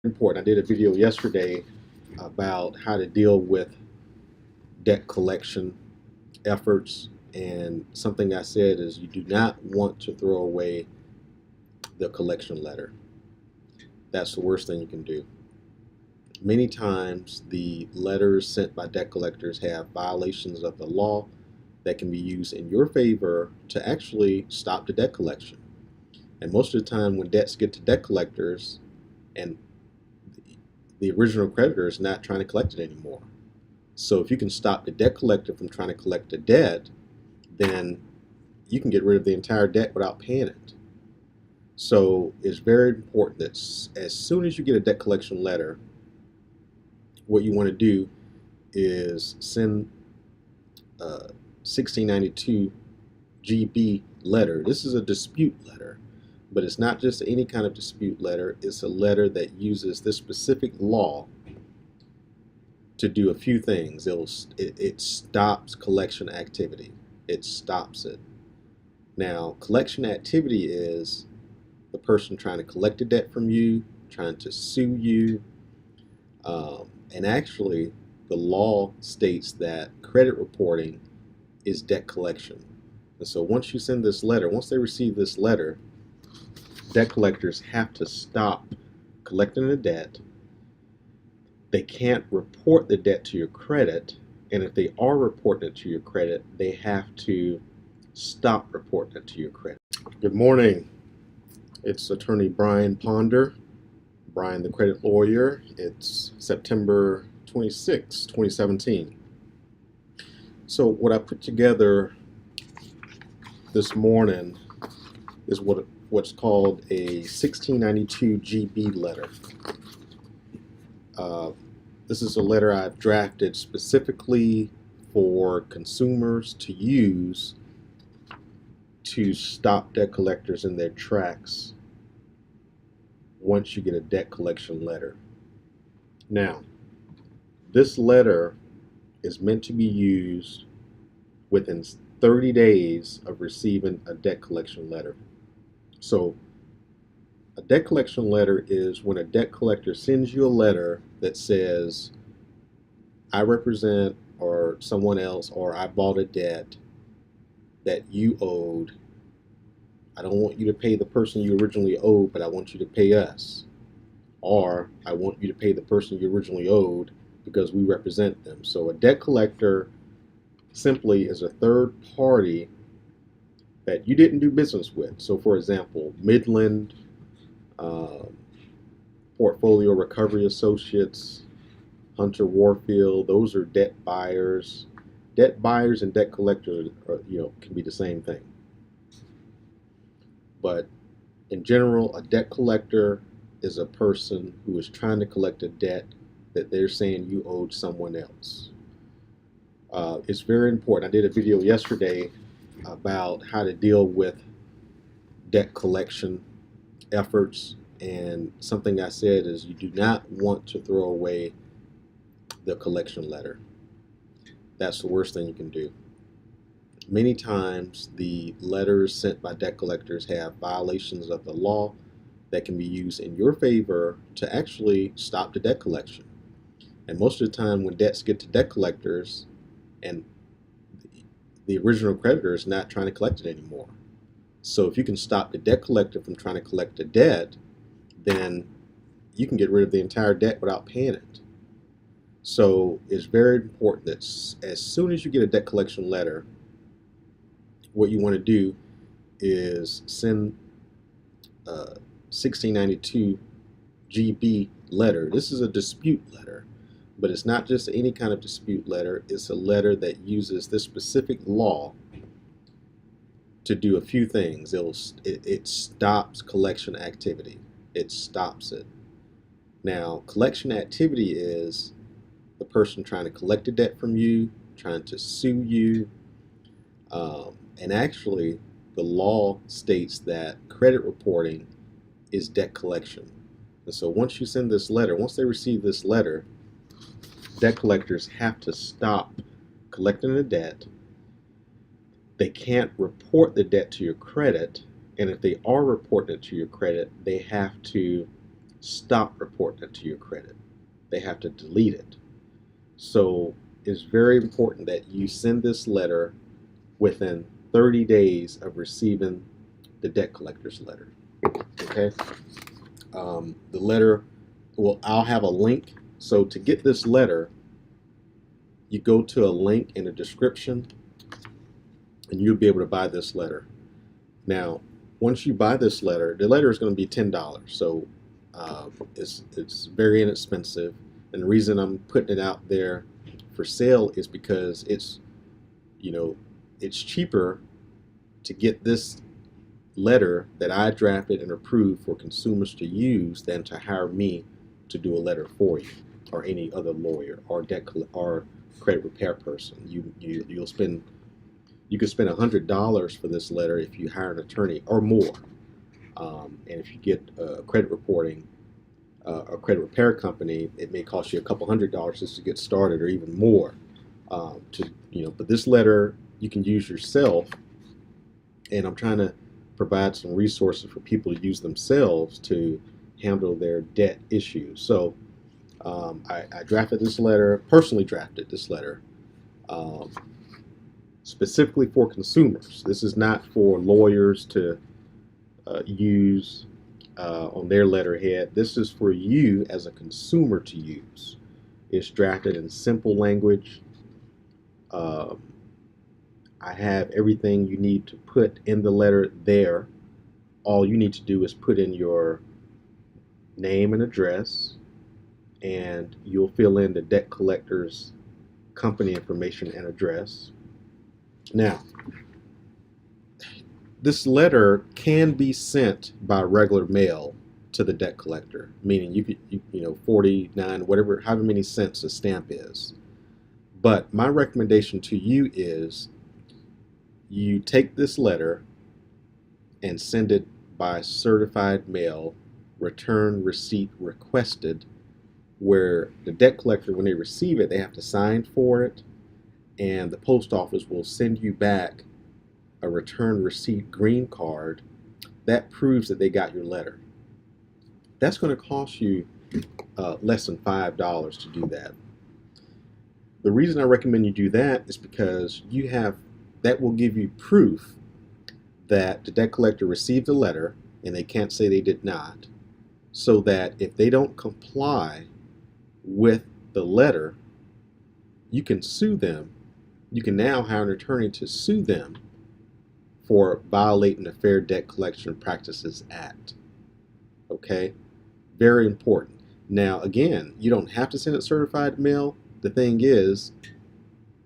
Important. I did a video yesterday about how to deal with debt collection efforts, and something I said is you do not want to throw away the collection letter. That's the worst thing you can do. Many times the letters sent by debt collectors have violations of the law that can be used in your favor to actually stop the debt collection. And most of the time when debts get to debt collectors and the original creditor is not trying to collect it anymore. So if you can stop the debt collector from trying to collect the debt, then you can get rid of the entire debt without paying it. So it's very important that as soon as you get a debt collection letter, what you want to do is send a 1692 GB letter. This is a dispute letter, but it's not just any kind of dispute letter. It's a letter that uses this specific law to do a few things. It stops collection activity. It stops it. Now, collection activity is the person trying to collect a debt from you, trying to sue you, and actually the law states that credit reporting is debt collection. And so once you send this letter, once they receive this letter, debt collectors have to stop collecting the debt. They can't report the debt to your credit, and if they are reporting it to your credit, they have to stop reporting it to your credit. Good morning. It's attorney Brian Ponder, Brian the Credit Lawyer. It's September 26, 2017. So what I put together this morning is what's called a 1692 GB letter. This is a letter I've drafted specifically for consumers to use to stop debt collectors in their tracks once you get a debt collection letter. Now, this letter is meant to be used within 30 days of receiving a debt collection letter. So a debt collection letter is when a debt collector sends you a letter that says, I represent or someone else, or I bought a debt that you owed. I don't want you to pay the person you originally owed, but I want you to pay us. Or I want you to pay the person you originally owed because we represent them. So a debt collector simply is a third party that you didn't do business with. So for example, Midland, Portfolio Recovery Associates, Hunter Warfield, those are debt buyers. Debt buyers and debt collectors are, can be the same thing. But in general, a debt collector is a person who is trying to collect a debt that they're saying you owed someone else. It's very important. I did a video yesterday about how to deal with debt collection efforts, and something I said is you do not want to throw away the collection letter. That's the worst thing you can do. Many times the letters sent by debt collectors have violations of the law that can be used in your favor to actually stop the debt collection. And most of the time when debts get to debt collectors and the original creditor is not trying to collect it anymore. So if you can stop the debt collector from trying to collect the debt, then you can get rid of the entire debt without paying it. So it's very important that as soon as you get a debt collection letter, what you want to do is send a 1692 GB letter. This is a dispute letter, but it's not just any kind of dispute letter. It's a letter that uses this specific law to do a few things. It stops collection activity. It stops it. Now, collection activity is the person trying to collect a debt from you, trying to sue you, and actually the law states that credit reporting is debt collection. And so once you send this letter, once they receive this letter, debt collectors have to stop collecting the debt. They can't report the debt to your credit, and if they are reporting it to your credit, they have to stop reporting it to your credit. They have to delete it. So it's very important that you send this letter within 30 days of receiving the debt collector's letter. Okay? The letter, well, I'll have a link. So to get this letter, you go to a link in the description and you'll be able to buy this letter. Now, once you buy this letter, the letter is going to be $10. So it's very inexpensive. And the reason I'm putting it out there for sale is because it's cheaper to get this letter that I drafted and approved for consumers to use than to hire me to do a letter for you, or any other lawyer or credit repair person. You could spend $100 for this letter if you hire an attorney or more. And if you get a credit credit repair company, it may cost you a couple $100 just to get started, or even more. But this letter you can use yourself, and I'm trying to provide some resources for people to use themselves to handle their debt issues. So I personally drafted this letter specifically for consumers. This is not for lawyers to use on their letterhead. This is for you as a consumer to use. It's drafted in simple language. I have everything you need to put in the letter there. All you need to do is put in your name and address, and you'll fill in the debt collector's company information and address. Now, this letter can be sent by regular mail to the debt collector, meaning you could, 49, whatever, however many cents a stamp is. But my recommendation to you is you take this letter and send it by certified mail, return receipt requested, where the debt collector, when they receive it, they have to sign for it, and the post office will send you back a return receipt green card that proves that they got your letter. That's going to cost you less than $5 to do that. The reason I recommend you do that is because that will give you proof that the debt collector received a letter, and they can't say they did not, so that if they don't comply with the letter, you can sue them. You can now hire an attorney to sue them for violating the Fair Debt Collection Practices Act. Okay? Very important. Now, again, you don't have to send it certified mail. The thing is,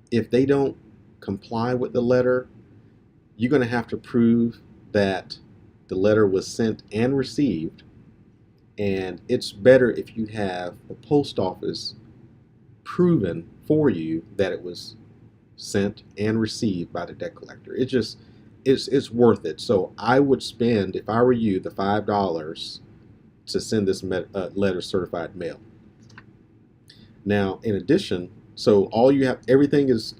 if they don't comply with the letter, you're going to have to prove that the letter was sent and received, and it's better if you have the post office proven for you that it was sent and received by the debt collector. It's worth it. So I would spend, if I were you, the $5 to send this letter certified mail. Now, in addition, so all you have, everything is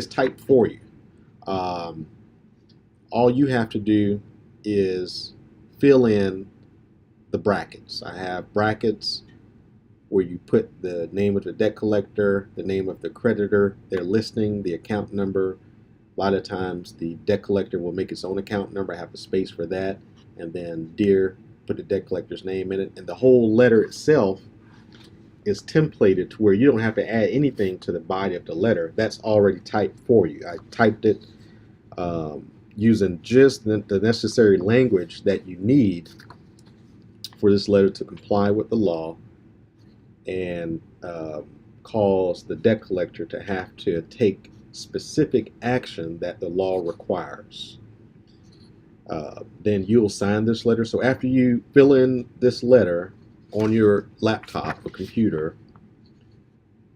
typed for you. All you have to do is fill in the brackets. I have brackets where you put the name of the debt collector, the name of the creditor, their listing, the account number. A lot of times the debt collector will make its own account number. I have a space for that. And then dear, put the debt collector's name in it. And the whole letter itself is templated to where you don't have to add anything to the body of the letter. That's already typed for you. I typed it using just the necessary language that you need for this letter to comply with the law and cause the debt collector to have to take specific action that the law requires. Then you'll sign this letter. So after you fill in this letter on your laptop or computer,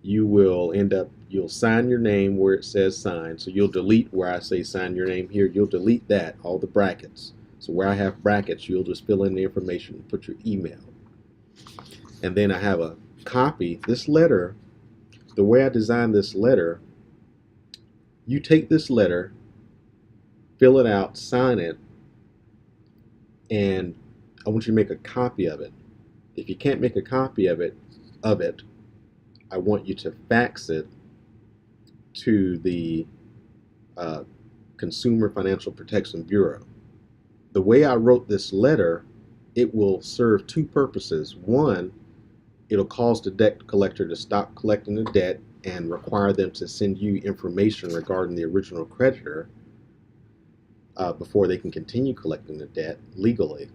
you'll sign your name where it says sign. So you'll delete where I say sign your name here. You'll delete that, all the brackets. So where I have brackets, you'll just fill in the information, put your email. And then I have a copy. This letter, the way I designed this letter, you take this letter, fill it out, sign it, and I want you to make a copy of it. If you can't make a copy of it, I want you to fax it to the uh, Consumer Financial Protection Bureau. The way I wrote this letter, it will serve two purposes. One, it'll cause the debt collector to stop collecting the debt and require them to send you information regarding the original creditor before they can continue collecting the debt legally.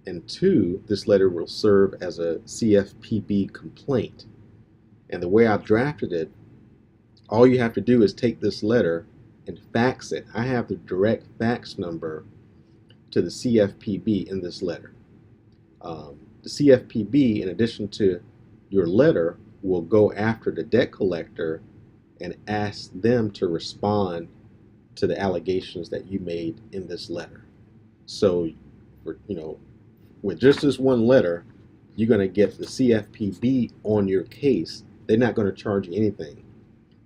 And two, this letter will serve as a CFPB complaint. And the way I've drafted it, all you have to do is take this letter and fax it. I have the direct fax number to the CFPB in this letter. The CFPB, in addition to your letter, will go after the debt collector and ask them to respond to the allegations that you made in this letter. So, with just this one letter, you're going to get the CFPB on your case. They're not going to charge you anything.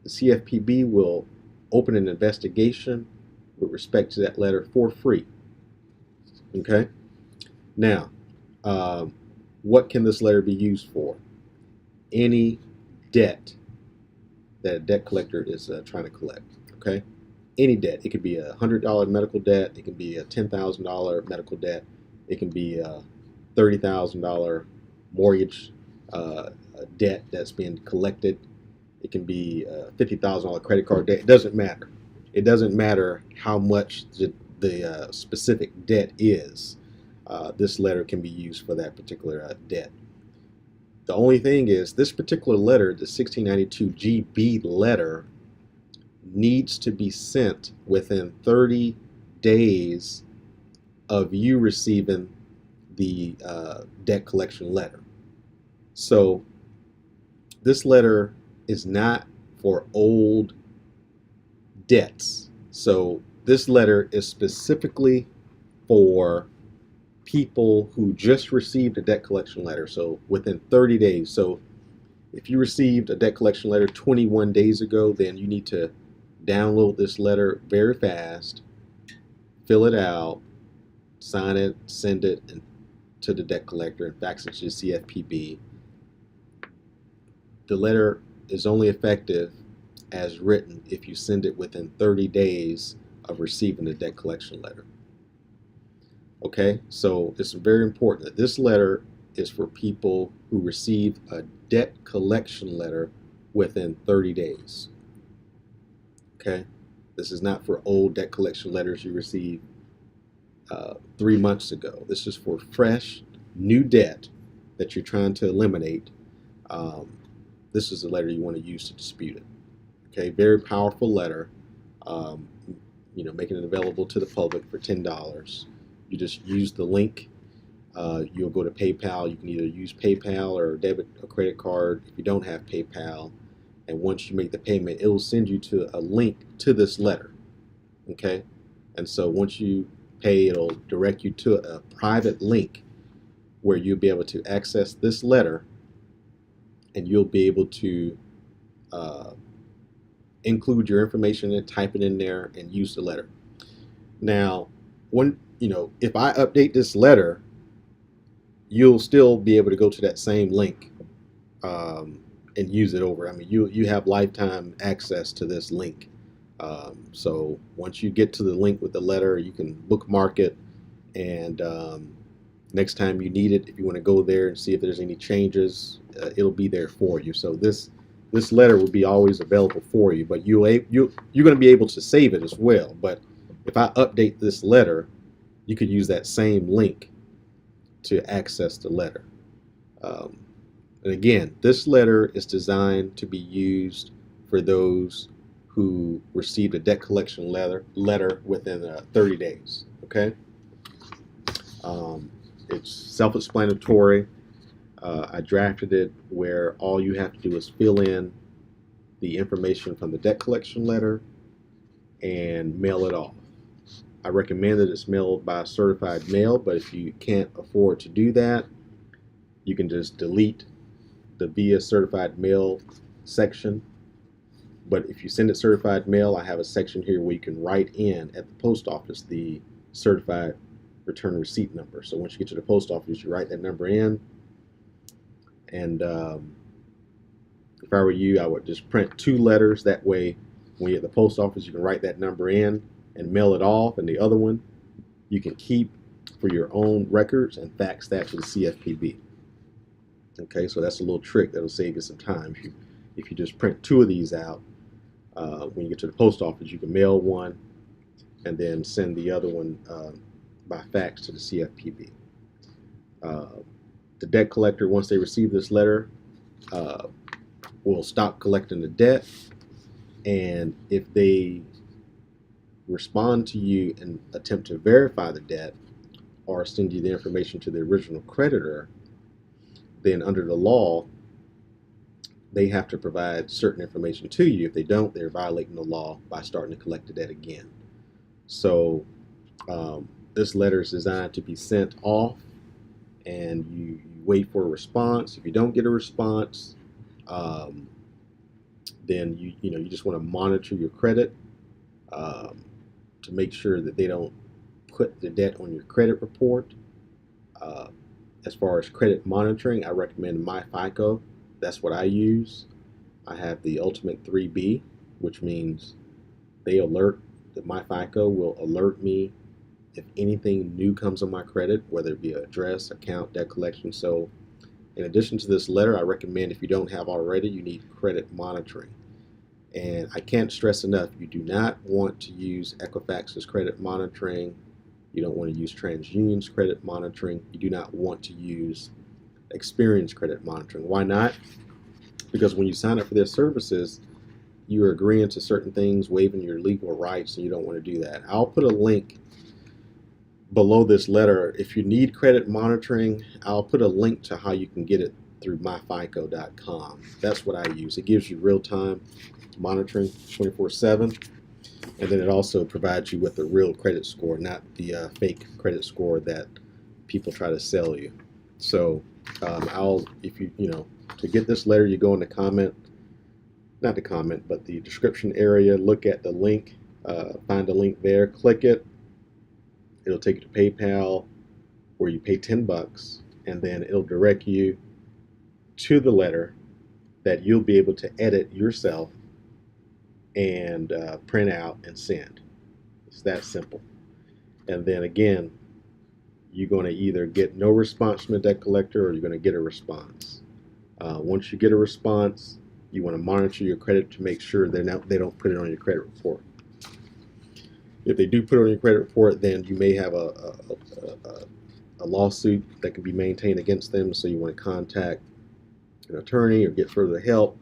The CFPB will open an investigation with respect to that letter for free. Okay? Now, what can this letter be used for? Any debt that a debt collector is trying to collect. Okay? Any debt. It could be a $100 medical debt. It can be a $10,000 medical debt. It can be a $30,000 mortgage debt that's being collected. It can be a $50,000 credit card debt. It doesn't matter. It doesn't matter how much the specific debt is. This letter can be used for that particular debt. The only thing is, this particular letter, the 1692 GB letter, needs to be sent within 30 days of you receiving the debt collection letter. So this letter is not for old debts. So this letter is specifically for people who just received a debt collection letter, so within 30 days. So if you received a debt collection letter 21 days ago, then you need to download this letter very fast, fill it out, sign it, send it to the debt collector, and fax it to the CFPB. The letter is only effective as written if you send it within 30 days of receiving the debt collection letter. Okay, so it's very important that this letter is for people who receive a debt collection letter within 30 days. Okay, this is not for old debt collection letters you received 3 months ago. This is for fresh, new debt that you're trying to eliminate. This is the letter you want to use to dispute it. Okay, very powerful letter. Making it available to the public for $10. You just use the link. You'll go to PayPal. You can either use PayPal or debit or credit card if you don't have PayPal. And once you make the payment, it will send you to a link to this letter. Okay? And so once you pay, it'll direct you to a private link where you'll be able to access this letter, and you'll be able to include your information and type it in there and use the letter. Now, if I update this letter, you'll still be able to go to that same link and use it over. I mean, you have lifetime access to this link. So once you get to the link with the letter, you can bookmark it, and next time you need it, if you want to go there and see if there's any changes, it'll be there for you. So this letter will be always available for you, but you're going to be able to save it as well. But if I update this letter, you could use that same link to access the letter. And again, this letter is designed to be used for those who received a debt collection letter within 30 days. Okay? It's self-explanatory. I drafted it where all you have to do is fill in the information from the debt collection letter and mail it off. I recommend that it's mailed by certified mail, but if you can't afford to do that, you can just delete the via certified mail section. But if you send it certified mail, I have a section here where you can write in at the post office the certified return receipt number. So once you get to the post office, you write that number in, And if I were you, I would just print 2 letters. That way, when you're at the post office, you can write that number in and mail it off. And the other one you can keep for your own records and fax that to the CFPB. Okay, so that's a little trick that'll save you some time. If you just print 2 of these out, when you get to the post office, you can mail one and then send the other one by fax to the CFPB. The debt collector, once they receive this letter, will stop collecting the debt. And if they respond to you and attempt to verify the debt or send you the information to the original creditor, then under the law, they have to provide certain information to you. If they don't, they're violating the law by starting to collect the debt again. So this letter is designed to be sent off, and you wait for a response. If you don't get a response, then you just want to monitor your credit to make sure that they don't put the debt on your credit report. As far as credit monitoring, I recommend MyFICO. That's what I use. I have the Ultimate 3B, which means they alert that MyFICO will alert me if anything new comes on my credit, whether it be an address, account, debt collection. So in addition to this letter, I recommend, if you don't have already, you need credit monitoring. And I can't stress enough, you do not want to use Equifax's credit monitoring. You don't want to use TransUnion's credit monitoring. You do not want to use Experian's credit monitoring. Why not? Because when you sign up for their services, you are agreeing to certain things, waiving your legal rights, and you don't want to do that. I'll put a link below this letter. If you need credit monitoring, I'll put a link to how you can get it through myfico.com. That's what I use. It gives you real-time monitoring 24/7, and then it also provides you with a real credit score, not the fake credit score that people try to sell you. So if you to get this letter, you go in the not the comment, but the description area, look at the link, find a link there, click it. It'll take you to PayPal, where you pay $10, and then it'll direct you to the letter that you'll be able to edit yourself and print out and send. It's that simple. And then again, you're going to either get no response from the debt collector, or you're going to get a response. Once you get a response, you want to monitor your credit to make sure they don't put it on your credit report. If they do put it on your credit report, then you may have a lawsuit that can be maintained against them. So you want to contact an attorney or get further help.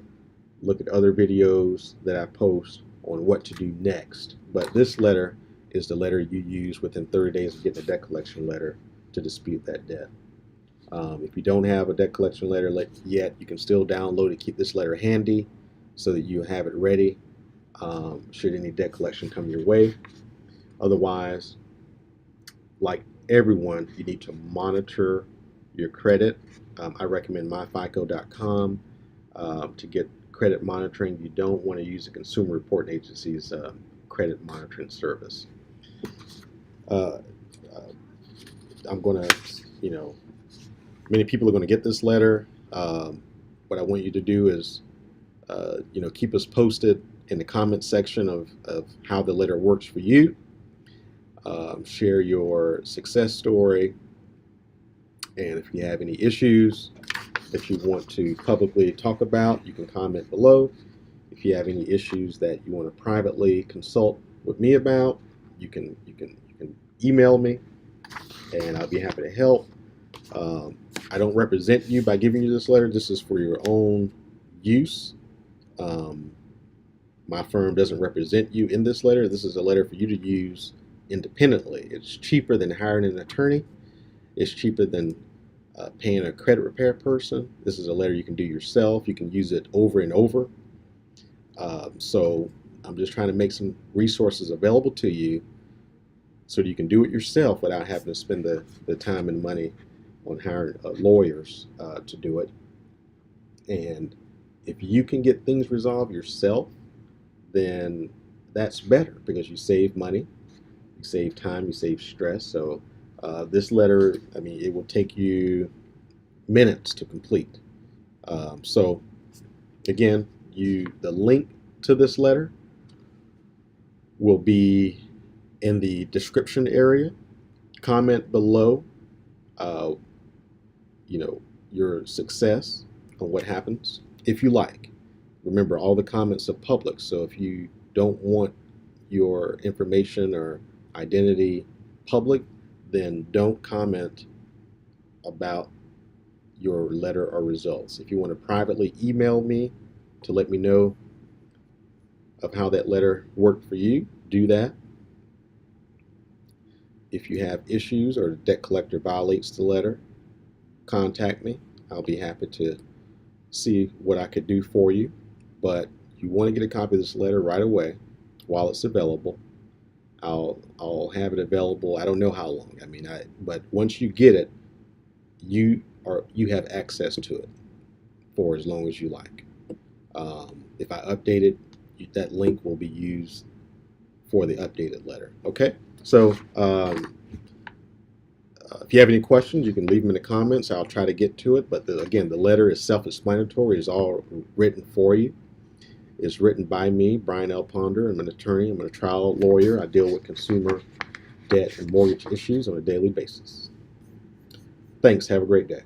Look at other videos that I post on what to do next. But this letter is the letter you use within 30 days of getting a debt collection letter to dispute that debt. If you don't have a debt collection letter yet, you can still download it. Keep this letter handy so that you have it ready should any debt collection come your way. Otherwise, like everyone, you need to monitor your credit. I recommend myfico.com to get credit monitoring. You don't want to use the Consumer Reporting Agency's credit monitoring service. I'm going to, many people are going to get this letter. What I want you to do is, keep us posted in the comment section of how the letter works for you. Share your success story, and if you have any issues that you want to publicly talk about, you can comment below. If you have any issues that you want to privately consult with me about, you can email me, and I'll be happy to help. I don't represent you by giving you this letter. This is for your own use. My firm doesn't represent you in this letter. This is a letter for you to use independently. It's cheaper than hiring an attorney. It's cheaper than paying a credit repair person. This is a letter you can do yourself. You can use it over and over. So I'm just trying to make some resources available to you so that you can do it yourself without having to spend the time and money on hiring lawyers to do it. And if you can get things resolved yourself, then that's better, because you save money, you save time, you save stress. So this letter, it will take you minutes to complete. So again, the link to this letter will be in the description area. Comment below, uh, your success on what happens if you like. Remember, all the comments are public, so if you don't want your information or identity public, then don't comment about your letter or results. If you want to privately email me to let me know of how that letter worked for you, do that. If you have issues or the debt collector violates the letter, contact me. I'll be happy to see what I could do for you. But you want to get a copy of this letter right away while it's available. I'll have it available. I don't know how long. But once you get it, you have access to it for as long as you like. If I update it, that link will be used for the updated letter. Okay. So if you have any questions, you can leave them in the comments. I'll try to get to it. But again, the letter is self-explanatory. It's all written for you. It's written by me, Brian L. Ponder. I'm an attorney. I'm a trial lawyer. I deal with consumer debt and mortgage issues on a daily basis. Thanks. Have a great day.